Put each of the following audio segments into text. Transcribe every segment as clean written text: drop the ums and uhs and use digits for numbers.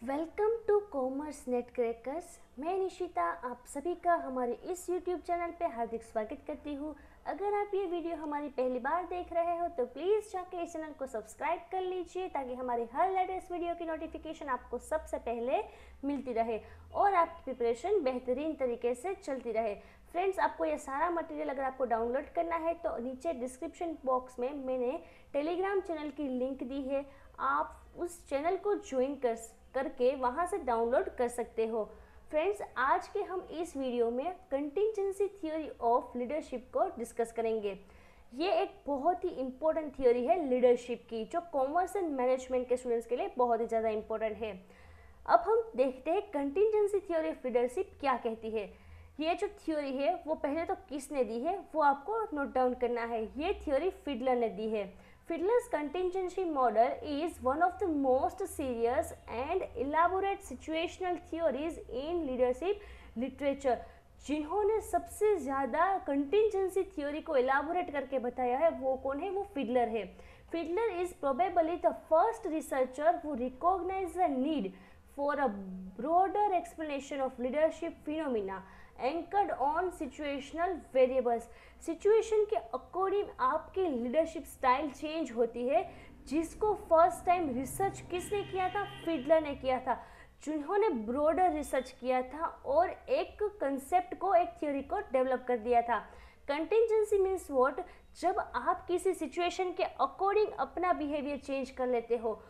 Welcome to commerce net crackers. मैं निशिता आप सभी का हमारे इस YouTube चैनल पे हार्दिक स्वागत करती हूँ। अगर आप ये वीडियो हमारी पहली बार देख रहे हो तो प्लीज़ जाके इस चैनल को सब्सक्राइब कर लीजिए ताकि हमारी हर लेटेस्ट वीडियो की नोटिफिकेशन आपको सबसे पहले मिलती रहे और आपकी प्रिपरेशन बेहतरीन तरीके से चलती रहे। फ्रेंड्स, आपको ये सारा मटेरियल अगर आपको डाउनलोड करना है तो नीचे डिस्क्रिप्शन बॉक्स में मैंने टेलीग्राम चैनल की लिंक दी है, आप उस चैनल को ज्वाइन करके वहाँ से डाउनलोड कर सकते हो। फ्रेंड्स, आज के हम इस वीडियो में कंटिजेंसी थ्योरी ऑफ लीडरशिप को डिस्कस करेंगे। ये एक बहुत ही इम्पोर्टेंट थ्योरी है लीडरशिप की, जो कॉमर्स एंड मैनेजमेंट के स्टूडेंट्स के लिए बहुत ही ज़्यादा इम्पोर्टेंट है। अब हम देखते हैं कंटिजेंसी थ्योरी ऑफ लीडरशिप क्या कहती है। ये जो थ्योरी है वो पहले तो किसने दी है वो आपको नोट डाउन करना है। ये थ्योरी फिडलर ने दी है। Fiedler's contingency model is one of the most serious and elaborate situational theories in leadership literature। जिन्होंने सबसे ज़्यादा कंटिजेंसी थ्योरी को एलाबोरेट करके बताया है वो कौन है, वो फिडलर है। Fiddler is probably the first researcher who recognized the need for a broader explanation of leadership phenomena anchored on situational variables. Situation के अकॉर्डिंग आपकी लीडरशिप स्टाइल चेंज होती है, जिसको फर्स्ट टाइम रिसर्च किसने किया था, फिडलर ने किया था, जिन्होंने ब्रॉडर रिसर्च किया था और एक कंसेप्ट को, एक थ्योरी को डेवलप कर दिया था। कंटिजेंसी मीन्स व्हाट, जब आप किसी सिचुएशन के अकॉर्डिंग अपना बिहेवियर चेंज कर लेते हो।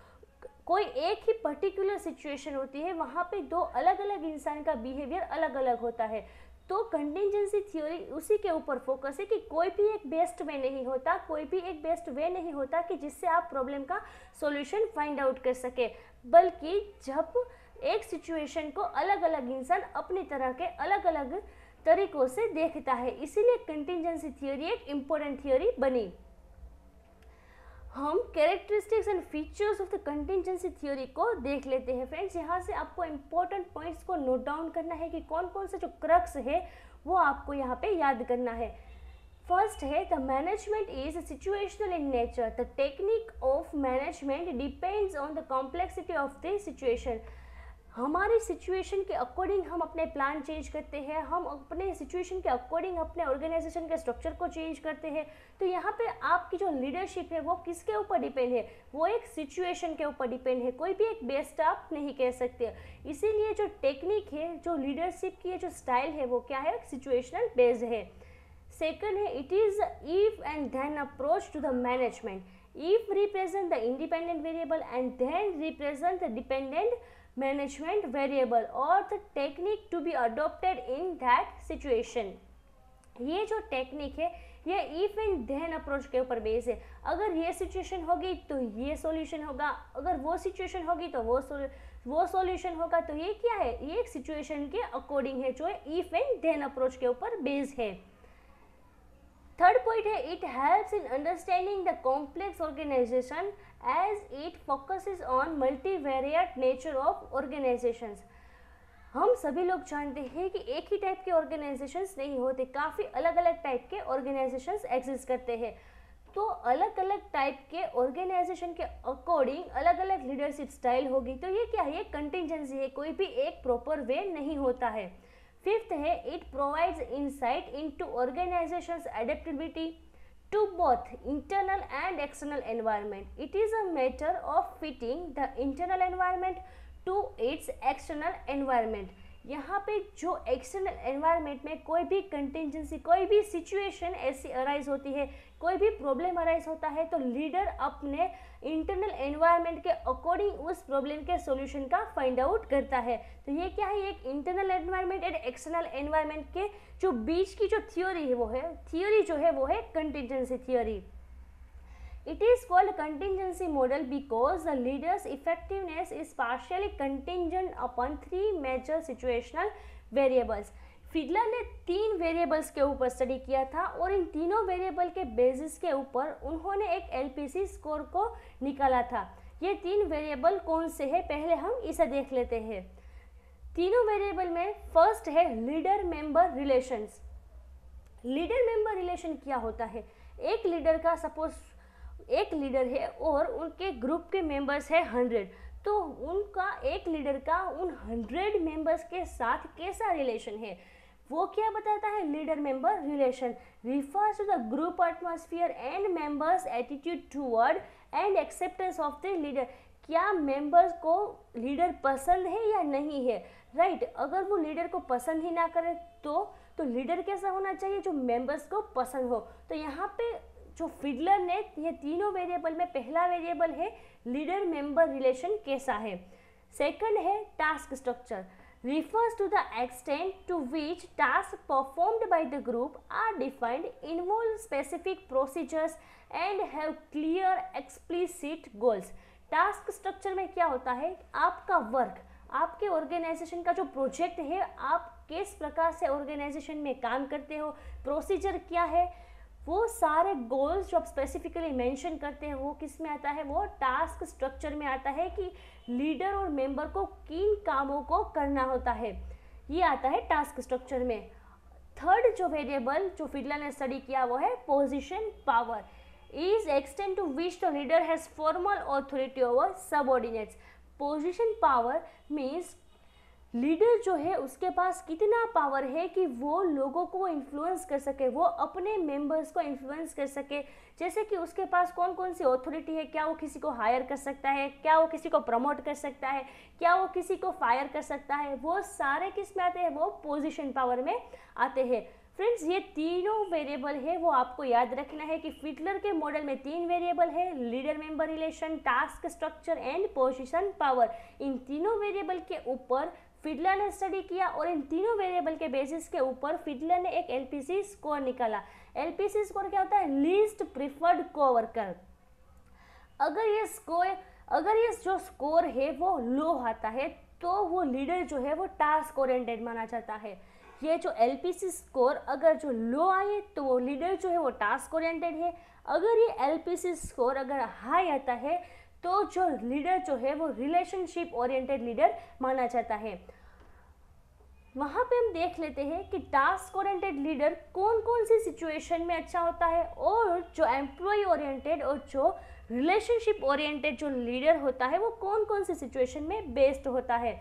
कोई एक ही पर्टिकुलर सिचुएशन होती है, वहाँ पे दो अलग अलग इंसान का बिहेवियर अलग अलग होता है, तो कंटिजेंसी थ्योरी उसी के ऊपर फोकस है कि कोई भी एक बेस्ट वे नहीं होता, कोई भी एक बेस्ट वे नहीं होता कि जिससे आप प्रॉब्लम का सॉल्यूशन फाइंड आउट कर सके, बल्कि जब एक सिचुएशन को अलग अलग इंसान अपनी तरह के अलग अलग तरीकों से देखता है, इसीलिए कंटिजेंसी थ्योरी एक इम्पोर्टेंट थ्योरी बनी। हम characteristics and features of the contingency theory को देख लेते हैं। फ्रेंड्स, यहाँ से आपको इंपॉर्टेंट पॉइंट्स को नोट डाउन करना है कि कौन कौन से जो क्रक्स है वो आपको यहाँ पे याद करना है। फर्स्ट है the management is situational in nature. The technique of management depends on the complexity of the situation. हमारी सिचुएशन के अकॉर्डिंग हम अपने प्लान चेंज करते हैं, हम अपने सिचुएशन के अकॉर्डिंग अपने ऑर्गेनाइजेशन के स्ट्रक्चर को चेंज करते हैं। तो यहाँ पे आपकी जो लीडरशिप है वो किसके ऊपर डिपेंड है, वो एक सिचुएशन के ऊपर डिपेंड है, कोई भी एक बेस्ट आप नहीं कह सकते। इसीलिए जो टेक्निक है, जो लीडरशिप की जो स्टाइल है वो क्या है, सिचुएशनल बेस्ड है। सेकंड है it is if and then approach to the management. If represent the independent variable and then represent the dependent management variable और the technique to be adopted in that situation. ये जो technique है ये if and then approach के ऊपर base है। अगर ये सिचुएशन होगी तो ये सॉल्यूशन होगा, अगर वो सिचुएशन होगी तो वो सॉल्यूशन होगा। तो ये क्या है, ये एक सिचुएशन के अकॉर्डिंग है, जो इफ एंड देन अप्रोच के ऊपर बेस है। थर्ड पॉइंट है it helps in understanding the complex organisation as it focuses on multivariate nature of organisations. हम सभी लोग जानते हैं कि एक ही टाइप के ऑर्गेनाइजेशंस नहीं होते, काफ़ी अलग अलग टाइप के ऑर्गेनाइजेशंस एग्जिस्ट करते हैं। तो अलग अलग टाइप के ऑर्गेनाइजेशन के अकॉर्डिंग अलग अलग लीडरशिप स्टाइल होगी। तो ये क्या है, कंटिजेंसी है, कोई भी एक प्रॉपर वे नहीं होता है। फिफ्थ है it provides insight into organisations adaptability to both internal and external environment. It is a matter of fitting the internal environment to its external environment. यहाँ पे जो एक्सटर्नल एनवायरनमेंट में कोई भी कंटिजेंसी, कोई भी सिचुएशन ऐसी अराइज होती है, कोई भी प्रॉब्लम अराइज होता है, तो लीडर अपने इंटरनल एनवायरनमेंट के अकॉर्डिंग उस प्रॉब्लम के सॉल्यूशन का फाइंड आउट करता है। तो ये क्या है, एक internal environment and external environment के जो बीच की जो थ्योरी है वो है contingency theory. It is called contingency model because the leader's effectiveness is partially contingent upon three major situational variables. Fiddler ने 3 वेरिएबल्स के ऊपर स्टडी किया था और इन तीनों वेरिएबल के बेसिस के ऊपर उन्होंने एक LPC स्कोर को निकाला था। ये 3 वेरिएबल कौन से हैं, पहले हम इसे देख लेते हैं। तीनों वेरिएबल में फर्स्ट है leader member relations. Leader member relation क्या होता है, एक लीडर है और उनके ग्रुप के मेंबर्स है 100, तो उनका एक लीडर का उन 100 मेंबर्स के साथ कैसा रिलेशन है, वो क्या बताता है। Leader member relation refers to the group atmosphere and members attitude toward and acceptance of the leader. क्या मेंबर्स को लीडर पसंद है या नहीं है, राइट। अगर वो लीडर को पसंद ही ना करे तो लीडर कैसा होना चाहिए, जो मेंबर्स को पसंद हो। तो यहाँ पे जो फिडलर ने ये तीनों वेरिएबल में पहला वेरिएबल है लीडर मेंबर रिलेशन कैसा है। सेकंड है task structure refers to the extent to which tasks performed by the group are defined, involve specific procedures and have clear explicit goals। Task structure में क्या होता है, आपका वर्क, आपके ऑर्गेनाइजेशन का जो प्रोजेक्ट है, आप किस प्रकार से ऑर्गेनाइजेशन में काम करते हो, प्रोसीजर क्या है, वो सारे गोल्स जो आप स्पेसिफिकली मेंशन करते हैं वो किस में आता है, वो टास्क स्ट्रक्चर में आता है कि लीडर और मेंबर को किन कामों को करना होता है, ये आता है टास्क स्ट्रक्चर में। थर्ड जो वेरिएबल जो फिडलर ने स्टडी किया वो है position power, is extend to which the leader has formal authority over subordinates. Position power means leader जो है उसके पास कितना पावर है कि वो लोगों को इन्फ्लुएंस कर सके, वो अपने मेंबर्स को इन्फ्लुएंस कर सके। जैसे कि उसके पास कौन कौन सी अथॉरिटी है, क्या वो किसी को हायर कर सकता है, क्या वो किसी को प्रमोट कर सकता है, क्या वो किसी को फायर कर सकता है, वो सारे किस में आते हैं, वो पोजीशन पावर में आते हैं। फ्रेंड्स, ये तीनों वेरिएबल है वो आपको याद रखना है कि फिडलर के मॉडल में 3 वेरिएबल है, leader member relation, task structure and position power. इन तीनों वेरिएबल के ऊपर फिडलर ने स्टडी किया और इन तीनों वेरिएबल के बेसिस के ऊपर फिडलर ने एक एलपीसी स्कोर निकाला। एलपीसी स्कोर क्या होता है, लीस्ट प्रिफर्ड कोवर्कर। अगर ये जो स्कोर है वो लो आता है तो वो लीडर जो है वो टास्क ओरिएंटेड माना जाता है। ये जो एलपीसी स्कोर अगर जो लो आए तो वो लीडर जो है वो टास्क ओरिएंटेड है। अगर ये एलपीसी स्कोर अगर हाई आता है तो जो लीडर जो है वो रिलेशनशिप ओरिएंटेड लीडर माना जाता है। वहाँ पे हम देख लेते हैं कि टास्क ओरिएंटेड लीडर कौन कौन सी सिचुएशन में अच्छा होता है और जो एम्प्लॉय ओरिएंटेड और जो रिलेशनशिप ओरिएंटेड जो लीडर होता है वो कौन कौन सी सिचुएशन में बेस्ड होता है।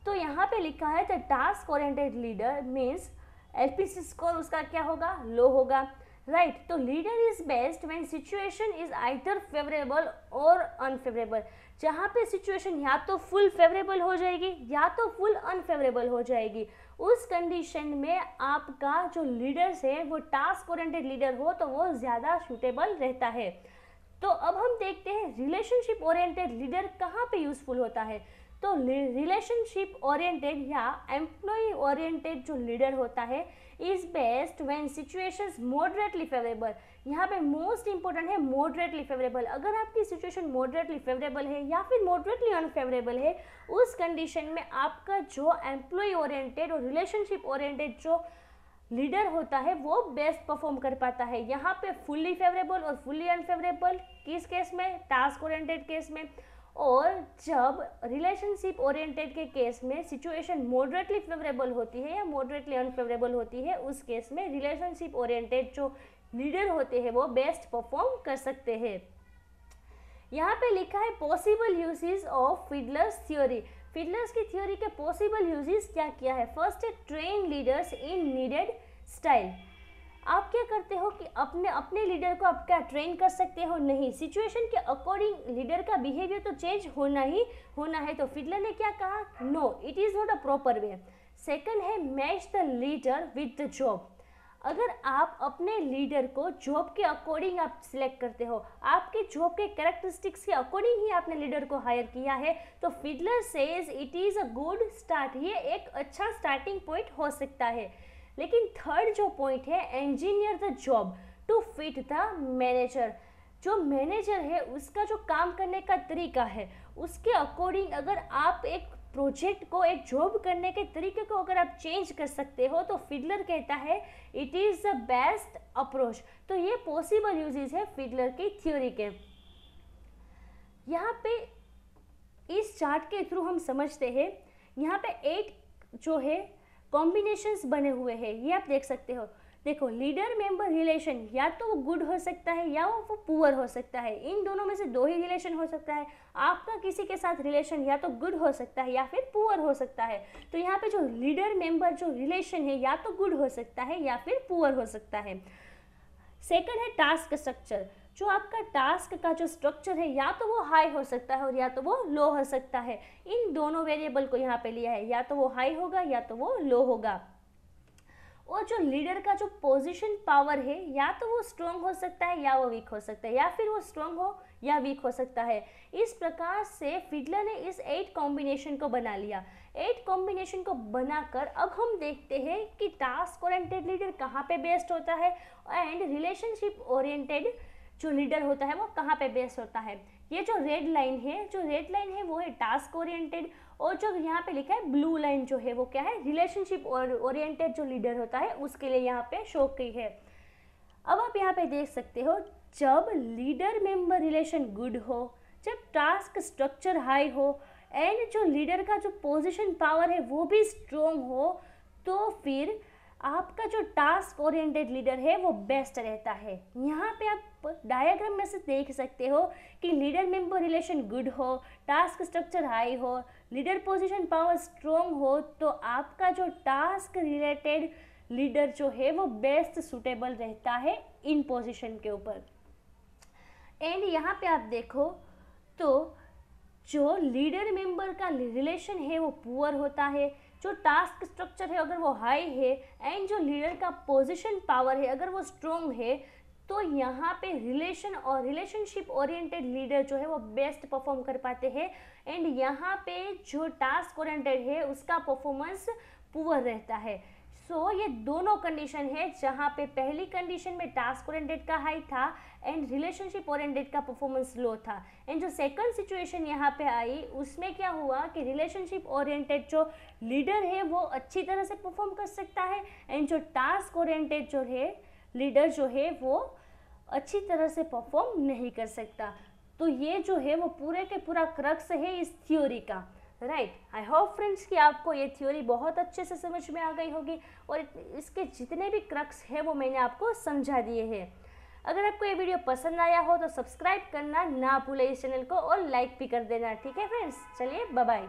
तो यहाँ पे लिखा है the task oriented leader means LPC score उसका क्या होगा, लो होगा, राइट। तो leader is best when situation is either favourable और अनफेवरेबल। जहाँ पे सिचुएशन या तो फुल फेवरेबल हो जाएगी या तो फुल अनफेवरेबल हो जाएगी, उस कंडीशन में आपका जो लीडर्स है वो टास्क ओरिएंटेड लीडर हो तो वो ज़्यादा सूटेबल रहता है। तो अब हम देखते हैं रिलेशनशिप ओरिएंटेड लीडर कहाँ पे यूजफुल होता है। तो रिलेशनशिप ओरिएंटेड या एम्प्लॉय ओरिएंटेड जो लीडर होता है is best when situations moderately favourable. यहाँ पे मोस्ट इंपॉर्टेंट है मॉडरेटली फेवरेबल। अगर आपकी सिचुएशन मॉडरेटली फेवरेबल है या फिर मॉडरेटली अनफेवरेबल है, उस कंडीशन में आपका जो एम्प्लॉय ओरिएंटेड और रिलेशनशिप ओरिएंटेड जो लीडर होता है वो बेस्ट परफॉर्म कर पाता है। यहाँ पे फुल्ली फेवरेबल और फुल्ली अनफेवरेबल किस केस में, टास्क ओरिएंटेड केस में। और जब रिलेशनशिप ओरिएंटेड के केस में सिचुएशन मॉडरेटली फेवरेबल होती है या मॉडरेटली अनफेवरेबल होती है, उस केस में रिलेशनशिप ओरिएंटेड जो लीडर होते हैं वो बेस्ट परफॉर्म कर सकते हैं। यहाँ पे लिखा है पॉसिबल यूजेस ऑफ फिडलर्स थ्योरी। फिडलर्स की थ्योरी के पॉसिबल यूजेस क्या किया है। फर्स्ट है train leaders in needed style. आप क्या करते हो कि अपने लीडर को आप क्या ट्रेन कर सकते हो, नहीं, सिचुएशन के अकॉर्डिंग लीडर का बिहेवियर तो चेंज होना ही होना है। तो फिडलर ने क्या कहा, no it is not a proper way. Second है match the leader with the job. अगर आप अपने लीडर को जॉब के अकॉर्डिंग आप सिलेक्ट करते हो, आपके जॉब के कैरेक्टरिस्टिक्स के अकॉर्डिंग ही आपने लीडर को हायर किया है, तो Fiddler says it is a good start. ये एक अच्छा स्टार्टिंग पॉइंट हो सकता है। लेकिन थर्ड जो पॉइंट है engineer the job to fit the manager. जो मैनेजर है उसका जो काम करने का तरीका है उसके अकॉर्डिंग अगर आप एक प्रोजेक्ट को, एक जॉब करने के तरीके को अगर आप चेंज कर सकते हो तो फिडलर कहता है it is the best approach. तो ये पॉसिबल यूजेस है फिडलर की थ्योरी के। यहाँ पे इस चार्ट के थ्रू हम समझते हैं, यहाँ पे 8 जो है कॉम्बिनेशंस बने हुए हैं, ये आप देख सकते हो। देखो लीडर मेंबर रिलेशन या तो वो गुड हो सकता है या वो पुअर हो सकता है, इन दोनों में से दो ही रिलेशन हो सकता है। आपका किसी के साथ रिलेशन या तो गुड हो सकता है या फिर पुअर हो सकता है। तो यहाँ पे जो लीडर मेंबर जो रिलेशन है या तो गुड हो सकता है या फिर पुअर हो सकता है। सेकंड है टास्क स्ट्रक्चर। जो आपका टास्क का जो स्ट्रक्चर है या तो वो हाई हो सकता है और या तो वो लो हो सकता है। इन दोनों वेरिएबल को यहाँ पे लिया है, या तो वो हाई होगा या तो वो लो होगा। और जो लीडर का जो पोजीशन पावर है या तो वो स्ट्रॉन्ग हो सकता है या वो वीक हो सकता है, या फिर वो स्ट्रॉन्ग हो या वीक हो सकता है। इस प्रकार से फिडलर ने इस 8 कॉम्बिनेशन को बना लिया। 8 कॉम्बिनेशन को बनाकर अब हम देखते हैं कि टास्क ओरिएंटेड लीडर कहाँ पे बेस्ड होता है एंड रिलेशनशिप ओरिएंटेड जो लीडर होता है वो कहाँ पे बेस्ड होता है। ये जो रेड लाइन है वो है टास्क ओरिएंटेड, और जो यहाँ पे लिखा है ब्लू लाइन जो है वो क्या है, रिलेशनशिप ओरिएंटेड जो लीडर होता है उसके लिए यहाँ पे शो की है। अब आप यहाँ पे देख सकते हो, जब लीडर मेंबर रिलेशन गुड हो, जब टास्क स्ट्रक्चर हाई हो एंड जो लीडर का जो पोजीशन पावर है वो भी स्ट्रॉन्ग हो, तो फिर आपका जो टास्क ओरिएंटेड लीडर है वो बेस्ट रहता है। यहाँ पे आप डायग्राम में से देख सकते हो कि लीडर मेंबर रिलेशन गुड हो, टास्क स्ट्रक्चर हाई हो, लीडर पोजीशन पावर स्ट्रॉन्ग हो, तो आपका जो टास्क रिलेटेड लीडर जो है वो बेस्ट सुटेबल रहता है इन पोजीशन के ऊपर। एंड यहाँ पे आप देखो तो जो लीडर मेंबर का रिलेशन है वो पुअर होता है, जो टास्क स्ट्रक्चर है अगर वो हाई है एंड जो लीडर का पोजीशन पावर है अगर वो स्ट्रॉन्ग है, तो यहाँ पे रिलेशन और रिलेशनशिप ओरिएंटेड लीडर जो है वो बेस्ट परफॉर्म कर पाते हैं। एंड यहाँ पे जो टास्क ओरिएंटेड है उसका परफॉर्मेंस पुअर रहता है। सो ये दोनों कंडीशन है जहाँ पे पहली कंडीशन में टास्क ओरिएंटेड का हाई था एंड रिलेशनशिप ओरिएंटेड का परफॉर्मेंस लो था। एंड जो सेकंड सिचुएशन यहाँ पे आई उसमें क्या हुआ कि रिलेशनशिप ओरिएंटेड जो लीडर है वो अच्छी तरह से परफॉर्म कर सकता है एंड जो टास्क ओरिएंटेड जो है लीडर जो है वो अच्छी तरह से परफॉर्म नहीं कर सकता। तो ये जो है वो पूरे के पूरा क्रक्स है इस थ्योरी का, राइट। आई होप फ्रेंड्स कि आपको ये थ्योरी बहुत अच्छे से समझ में आ गई होगी और इसके जितने भी क्रक्स है वो मैंने आपको समझा दिए हैं। अगर आपको ये वीडियो पसंद आया हो तो सब्सक्राइब करना ना भूले इस चैनल को और लाइक भी कर देना, ठीक है फ्रेंड्स। चलिए बाय बाय।